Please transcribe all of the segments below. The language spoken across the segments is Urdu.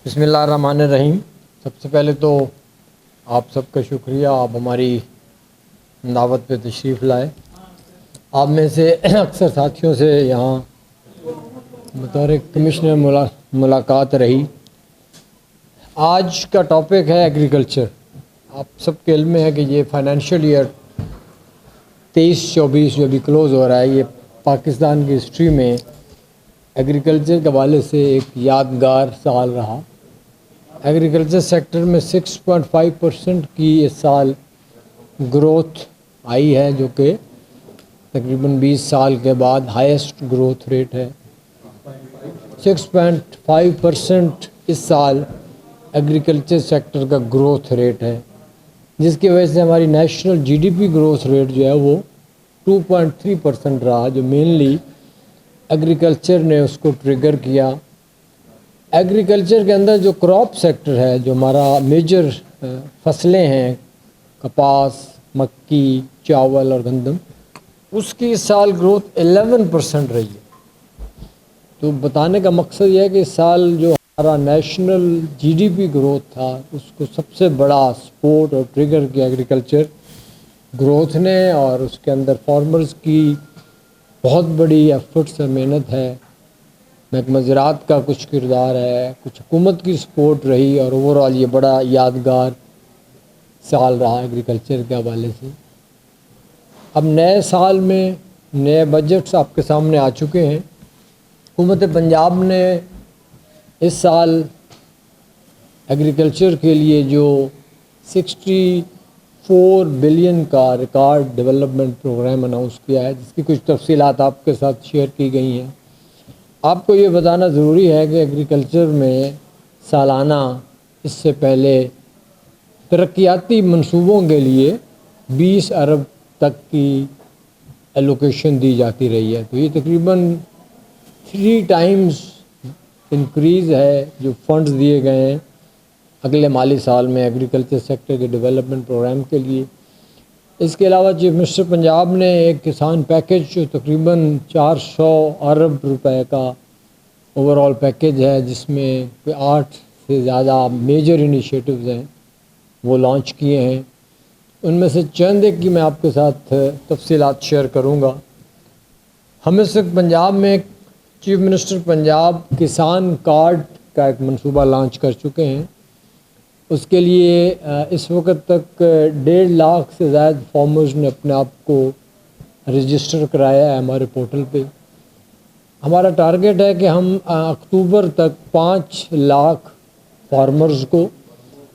بسم اللہ الرحمن الرحیم۔ سب سے پہلے تو آپ سب کا شکریہ، آپ ہماری دعوت پہ تشریف لائے۔ آپ میں سے اکثر ساتھیوں سے یہاں بطور کمشنر ملاقات رہی۔ آج کا ٹاپک ہے ایگریکلچر۔ آپ سب کے علم میں ہے کہ یہ فائنینشیل ایئر 23-24 جو بھی کلوز ہو رہا ہے، یہ پاکستان کی ہسٹری میں ایگریکلچر کے حوالے سے ایک یادگار سال رہا۔ ایگریکلچر سیکٹر میں 6.5% کی اس سال گروتھ آئی ہے، جو کہ تقریباً 20 سال کے بعد ہائیسٹ گروتھ ریٹ ہے۔ 6.5% اس سال ایگریکلچر سیکٹر کا گروتھ ریٹ ہے، جس کی وجہ سے ہماری national G D P growth rate جو ہے وہ 2.3% رہا، جو مینلی ایگریکلچر نے اس کو ٹریگر کیا۔ ایگریکلچر کے اندر جو کراپ سیکٹر ہے، جو ہمارا میجر فصلیں ہیں، کپاس، مکی، چاول اور گندم، اس کی اس سال گروتھ 11% رہی ہے۔ تو بتانے کا مقصد یہ ہے کہ اس سال جو ہمارا national G D P growth تھا، اس کو سب سے بڑا سپورٹ اور ٹریگر کیا ایگریکلچر گروتھ نے، اور اس کے اندر فارمرز کی بہت بڑی ایفرٹس اور محنت ہے۔ محکمہ زراعت کا کچھ کردار ہے، کچھ حکومت کی سپورٹ رہی، اور اوورآل یہ بڑا یادگار سال رہا ایگریکلچر کے حوالے سے۔ اب نئے سال میں نئے بجٹس آپ کے سامنے آ چکے ہیں۔ حکومت پنجاب نے اس سال ایگریکلچر کے لیے جو 64 بلین کا ریکارڈ ڈیولپمنٹ پروگرام اناؤنس کیا ہے، جس کی کچھ تفصیلات آپ کے ساتھ شیئر کی گئی ہیں۔ آپ کو یہ بتانا ضروری ہے کہ ایگریکلچر میں سالانہ اس سے پہلے ترقیاتی منصوبوں کے لیے 20 ارب تک کی ایلوکیشن دی جاتی رہی ہے۔ تو یہ تقریباً 3 ٹائمز انکریز ہے جو فنڈز دیے گئے ہیں اگلے مالی سال میں ایگریکلچر سیکٹر کے ڈیولپمنٹ پروگرام کے لیے۔ اس کے علاوہ چیف منسٹر پنجاب نے ایک کسان پیکیج جو تقریباً 400 ارب روپے کا اوورآل پیکیج ہے، جس میں 8 سے زیادہ میجر انیشیٹوز ہیں، وہ لانچ کیے ہیں۔ ان میں سے چند ایک کی میں آپ کے ساتھ تفصیلات شیئر کروں گا۔ ہم اس وقت پنجاب میں چیف منسٹر پنجاب کسان کارڈ کا ایک منصوبہ لانچ کر چکے ہیں۔ اس کے لیے اس وقت تک 1.5 لاکھ سے زائد فارمرز نے اپنے آپ کو رجسٹر کرایا ہے ہمارے پورٹل پہ۔ ہمارا ٹارگیٹ ہے کہ ہم اکتوبر تک 5 لاکھ فارمرز کو،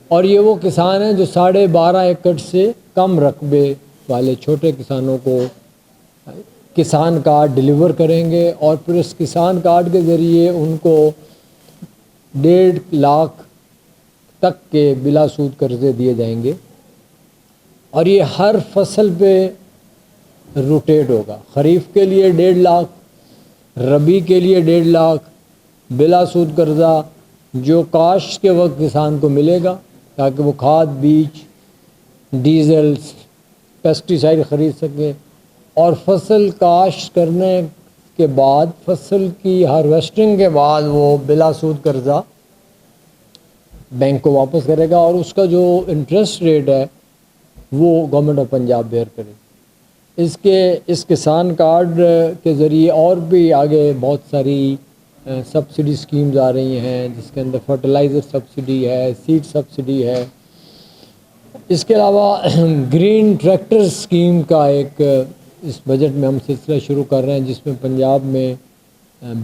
اور یہ وہ کسان ہیں جو 12.5 ایکڑ سے کم رقبے والے چھوٹے کسانوں کو کسان کارڈ ڈیلیور کریں گے، اور پھر اس کسان کارڈ کے ذریعے ان کو 1.5 لاکھ تک کے بلا سود قرضے دیے جائیں گے، اور یہ ہر فصل پہ روٹیٹ ہوگا۔ خریف کے لیے 1.5 لاکھ، ربی کے لیے 1.5 لاکھ بلا سود قرضہ جو کاشت کے وقت کسان کو ملے گا، تاکہ وہ کھاد، بیج، ڈیزل، پیسٹی سائڈ خرید سکیں، اور فصل کاشت کرنے کے بعد، فصل کی ہارویسٹنگ کے بعد، وہ بلا سود قرضہ بینک کو واپس کرے گا، اور اس کا جو انٹرسٹ ریٹ ہے وہ گورنمنٹ آف پنجاب بیئر کرے گی۔ اس کسان کارڈ کے ذریعے اور بھی آگے بہت ساری سبسڈی سکیمز آ رہی ہیں، جس کے اندر فرٹیلائزر سبسڈی ہے، سیڈ سبسڈی ہے۔ اس کے علاوہ گرین ٹریکٹر سکیم کا ایک اس بجٹ میں ہم سلسلہ شروع کر رہے ہیں، جس میں پنجاب میں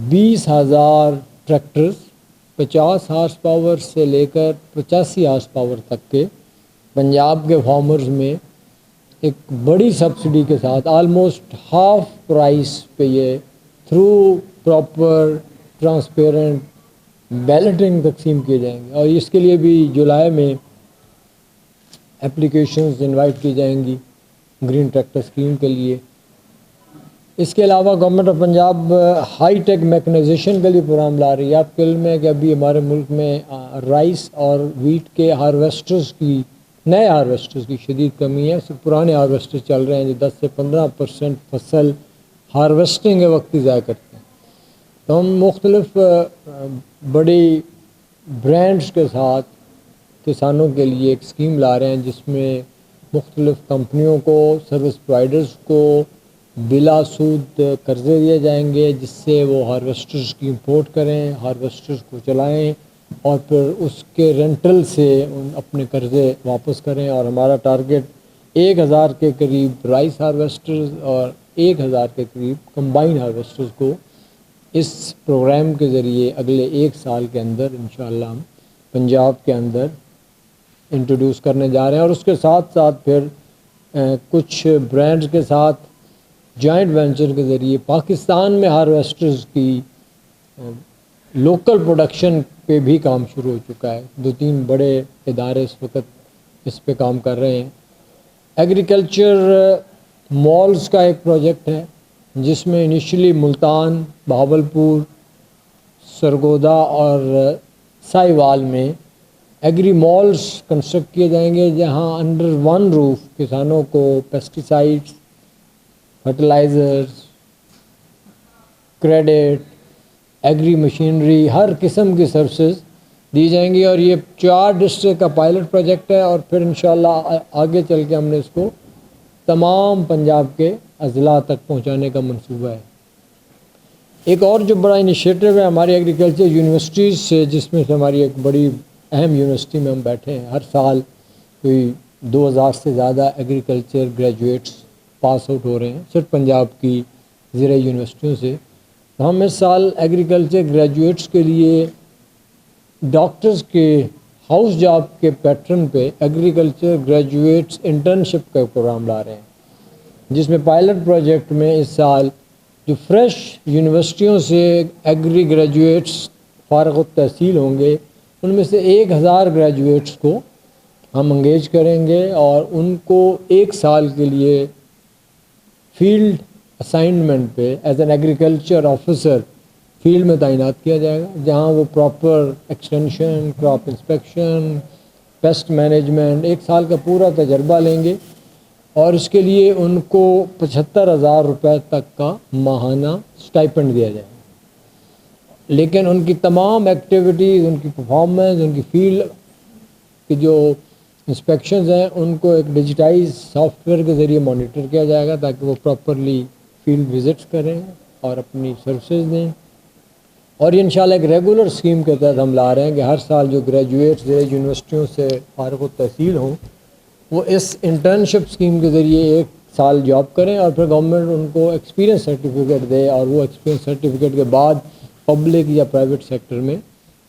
20,000 ٹریکٹرز 50 ہارس پاور سے لے کر 85 ہارس پاور تک کے پنجاب کے فارمرز میں ایک بڑی سبسڈی کے ساتھ آلموسٹ ہاف پرائس پہ یہ تھرو پراپر ٹرانسپیرنٹ بیلٹنگ تقسیم کیے جائیں گے، اور اس کے لیے بھی جولائی میں اپلیکیشنز انوائٹ کی جائیں گی گرین ٹریکٹر سکیم کے لیے۔ اس کے علاوہ government of Punjab high tech mechanisation کے لیے پروگرام لا رہی ہے۔ آپ کے علم ہے کہ ابھی ہمارے ملک میں رائس اور ویٹ کے نئے ہارویسٹرز کی شدید کمی ہے۔ صرف پرانے ہارویسٹر چل رہے ہیں جو 10 سے 15% فصل ہارویسٹنگ کے وقت ہی ضائع کرتے ہیں۔ تو ہم مختلف بڑی برانڈز کے ساتھ کسانوں کے لیے ایک اسکیم لا رہے ہیں جس میں مختلف کمپنیوں کو، سروس پرووائڈرز کو بلا سود قرضے دیے جائیں گے، جس سے وہ ہارویسٹرز کی امپورٹ کریں، ہارویسٹرز کو چلائیں اور پھر اس کے رینٹل سے اپنے قرضے واپس کریں۔ اور ہمارا ٹارگیٹ 1000 کے قریب رائس ہارویسٹرز اور 1000 کے قریب کمبائن ہارویسٹرز کو اس پروگرام کے ذریعے اگلے 1 سال کے اندر انشاءاللہ ہم پنجاب کے اندر انٹروڈیوس کرنے جا رہے ہیں۔ اور اس کے ساتھ ساتھ پھر کچھ برانڈز کے ساتھ جوائنٹ وینچر کے ذریعے پاکستان میں ہارویسٹرز کی لوکل پروڈکشن پہ بھی کام شروع ہو چکا ہے۔ 2-3 بڑے ادارے اس وقت اس پہ کام کر رہے ہیں۔ ایگریکلچر مالز کا ایک پروجیکٹ ہے جس میں انیشلی ملتان، بہاولپور، سرگودا اور سائیوال میں ایگری مالز کنسٹرکٹ کیے جائیں گے، جہاں انڈر ون روف کسانوں کو pesticides, fertilizers, credit, agri machinery, ہر قسم کی سروسز دی جائیں گی۔ اور یہ 4 ڈسٹرکٹ کا پائلٹ پروجیکٹ ہے، اور پھر انشاءاللہ آگے چل کے ہم نے اس کو تمام پنجاب کے اضلاع تک پہنچانے کا منصوبہ ہے۔ ایک اور جو بڑا انیشیٹو ہے ہماری ایگریکلچر یونیورسٹیز سے، جس میں سے ہماری ایک بڑی اہم یونیورسٹی میں ہم بیٹھے ہیں، ہر سال کوئی 2000 سے زیادہ ایگریکلچر گریجویٹس پاس آؤٹ ہو رہے ہیں صرف پنجاب کی زرعی یونیورسٹیوں سے۔ تو ہم اس سال ایگریکلچر گریجویٹس کے لیے ڈاکٹرز کے ہاؤس جاب کے پیٹرن پہ ایگریکلچر گریجویٹس انٹرنشپ کا پروگرام لا رہے ہیں، جس میں پائلٹ پروجیکٹ میں اس سال جو فریش یونیورسٹیوں سے ایگری گریجویٹس فارغ التحصیل ہوں گے، ان میں سے 1000 گریجویٹس کو ہم انگیج کریں گے اور ان کو 1 سال کے لیے فیلڈ اسائنمنٹ پہ as an agriculture officer field میں تعینات کیا جائے گا، جہاں وہ proper extension, crop inspection, paste management 1 سال کا پورا تجربہ لیں گے، اور اس کے لیے ان کو 75,000 روپے تک کا ماہانہ اسٹائپنڈ دیا جائے گا۔ لیکن ان کی تمام ایکٹیویٹیز، ان کی پرفارمنس، ان کی فیلڈ کی جو انسپیکشنز ہیں، ان کو ایک ڈیجیٹائز سافٹ ویئر کے ذریعے مانیٹر کیا جائے گا تاکہ وہ پراپرلی فیلڈ وزٹس کریں اور اپنی سروسز دیں۔ اور یہ انشاءاللہ ایک ریگولر اسکیم کے تحت ہم لا رہے ہیں کہ ہر سال جو گریجویٹس یونیورسٹیوں سے فارغ التحصیل ہوں، وہ اس انٹرنشپ اسکیم کے ذریعے 1 سال جاب کریں اور پھر گورنمنٹ ان کو ایکسپیرینس سرٹیفکیٹ دے، اور وہ ایکسپیرینس سرٹیفکیٹ کے بعد پبلک یا پرائیویٹ سیکٹر میں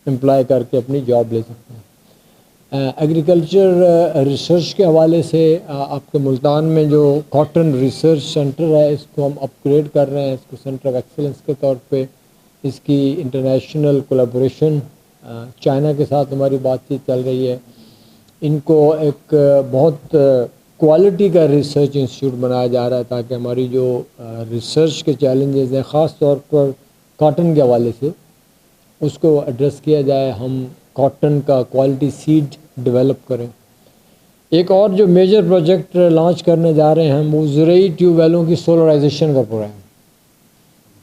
امپلائی کر کے اپنی جاب لے سکتے ہیں۔ ایگریکلچر ریسرچ کے حوالے سے آپ کے ملتان میں جو کاٹن ریسرچ سینٹر ہے، اس کو ہم اپ گریڈ کر رہے ہیں، اس کو سینٹر آف ایکسلنس کے طور پہ۔ اس کی انٹرنیشنل کولیبوریشن چائنا کے ساتھ ہماری بات چیت چل رہی ہے۔ ان کو ایک بہت کوالٹی کا ریسرچ انسٹیٹیوٹ بنایا جا رہا ہے تاکہ ہماری جو ریسرچ کے چیلنجز ہیں، خاص طور پر کاٹن کے حوالے سے، اس کو ایڈریس کیا جائے، ہم کاٹن کا کوالٹی سیڈ ڈیولپ کریں۔ ایک اور جو میجر پروجیکٹ لانچ کرنے جا رہے ہیں ہم، وہ زرعی ٹیوب ویلوں کی سولرائزیشن کا پروگرام۔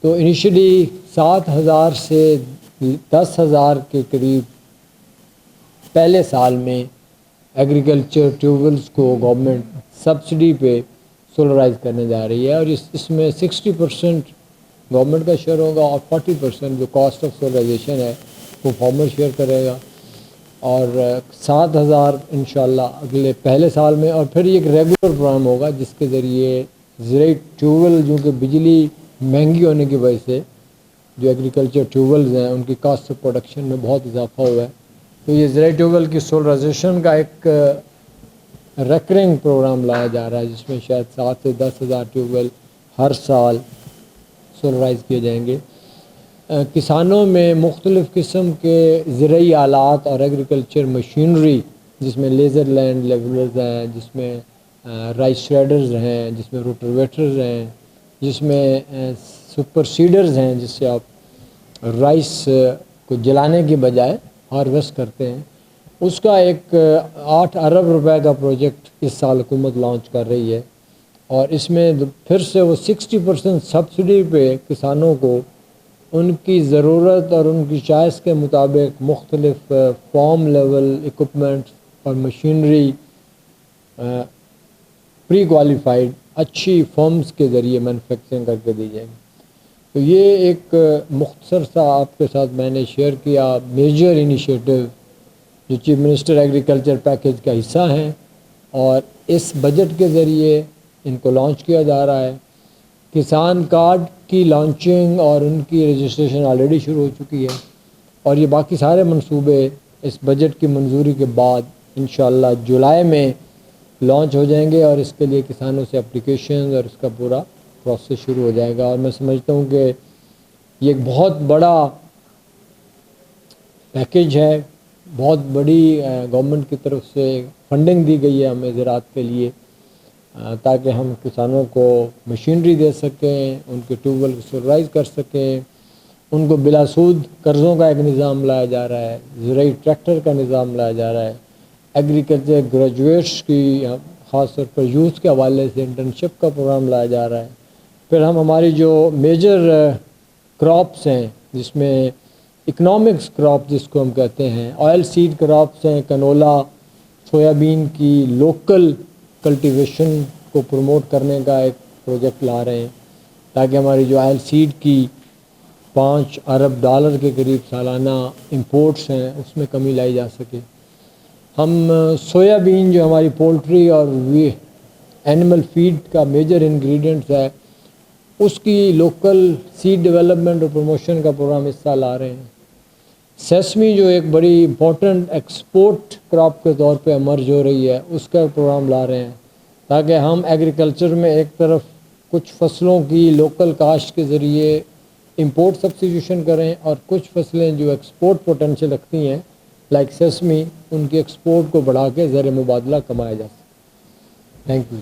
تو انیشلی 7,000 سے 10,000 کے قریب پہلے سال میں ایگریکلچر ٹیوب ویلز کو گورنمنٹ سبسڈی پہ سولرائز کرنے جا رہی ہے، اور اس میں 60% گورنمنٹ کا شیئر ہوگا اور 40% جو کاسٹ آف سولرائزیشن ہے وہ فارمر شیئر کرے گا۔ اور 7,000 انشاءاللہ اگلے پہلے سال میں، اور پھر یہ ایک ریگولر پروگرام ہوگا جس کے ذریعے زرعی ٹیوب ویل، جو کہ بجلی مہنگی ہونے کی وجہ سے جو ایگریکلچر ٹیوب ویلز ہیں ان کی کاسٹ آف پروڈکشن میں بہت اضافہ ہوا ہے، تو یہ زرعی ٹیوب ویل کی سولرائزیشن کا ایک ریکرنگ پروگرام لایا جا رہا ہے، جس میں شاید 7,000 سے 10,000 ٹیوب ویل ہر سال سولرائز کیے جائیں گے۔ کسانوں میں مختلف قسم کے زرعی آلات اور ایگریکلچر مشینری، جس میں لیزر لینڈ لیولرز ہیں، جس میں رائس شریڈرز ہیں، جس میں روٹرویٹرز ہیں، جس میں سپر سیڈرز ہیں، جس سے آپ رائس کو جلانے کی بجائے ہارویسٹ کرتے ہیں، اس کا ایک 8 ارب روپے کا پروجیکٹ اس سال حکومت لانچ کر رہی ہے، اور اس میں پھر سے وہ 60% سبسڈی پہ کسانوں کو ان کی ضرورت اور ان کی چوائس کے مطابق مختلف فارم لیول اکوپمنٹس اور مشینری پری کوالیفائڈ اچھی فارمز کے ذریعے مینوفیکچرنگ کر کے دی جائے گی. تو یہ ایک مختصر سا آپ کے ساتھ میں نے شیئر کیا میجر انیشیٹو جو چیف منسٹر ایگریکلچر پیکیج کا حصہ ہیں اور اس بجٹ کے ذریعے ان کو لانچ کیا جا رہا ہے. کسان کارڈ کی لانچنگ اور ان کی رجسٹریشن آلریڈی شروع ہو چکی ہے اور یہ باقی سارے منصوبے اس بجٹ کی منظوری کے بعد انشاءاللہ جولائی میں لانچ ہو جائیں گے اور اس کے لیے کسانوں سے اپلیکیشنز اور اس کا پورا پروسیس شروع ہو جائے گا. اور میں سمجھتا ہوں کہ یہ ایک بہت بڑا پیکیج ہے, بہت بڑی گورنمنٹ کی طرف سے فنڈنگ دی گئی ہے ہمیں زراعت کے لیے تاکہ ہم کسانوں کو مشینری دے سکیں, ان کے ٹیوب ویل کو سولرائز کر سکیں, ان کو بلا سود قرضوں کا ایک نظام لایا جا رہا ہے, زرعی ٹریکٹر کا نظام لایا جا رہا ہے, ایگریکلچر گریجویٹس کی خاص طور پر یوتھ کے حوالے سے انٹرنشپ کا پروگرام لایا جا رہا ہے. پھر ہم ہماری جو میجر کراپس ہیں جس میں اکنامکس کراپ جس کو ہم کہتے ہیں, آئل سیڈ کراپس ہیں, کنولا سویابین کی لوکل کلٹیویشن کو پروموٹ کرنے کا ایک پروجیکٹ لا رہے ہیں تاکہ ہماری جو آئل سیڈ کی $5 ارب کے قریب سالانہ امپورٹس ہیں اس میں کمی لائی جا سکے. ہم سویابین جو ہماری پولٹری اور اینیمل فیڈ کا میجر انگریڈینٹس ہے اس کی لوکل سیڈ ڈیولپمنٹ اور پروموشن کا پروگرام حصہ لا رہے ہیں. سیسمی جو ایک بڑی امپورٹنٹ ایکسپورٹ کراپ کے طور پہ امرج ہو رہی ہے اس کا پروگرام لا رہے ہیں تاکہ ہم ایگریکلچر میں ایک طرف کچھ فصلوں کی لوکل کاشت کے ذریعے امپورٹ سبسٹیٹیوشن کریں اور کچھ فصلیں جو ایکسپورٹ پوٹینشیل رکھتی ہیں لائک سیسمی ان کی ایکسپورٹ کو بڑھا کے زر مبادلہ کمایا جا سکے. Thank you.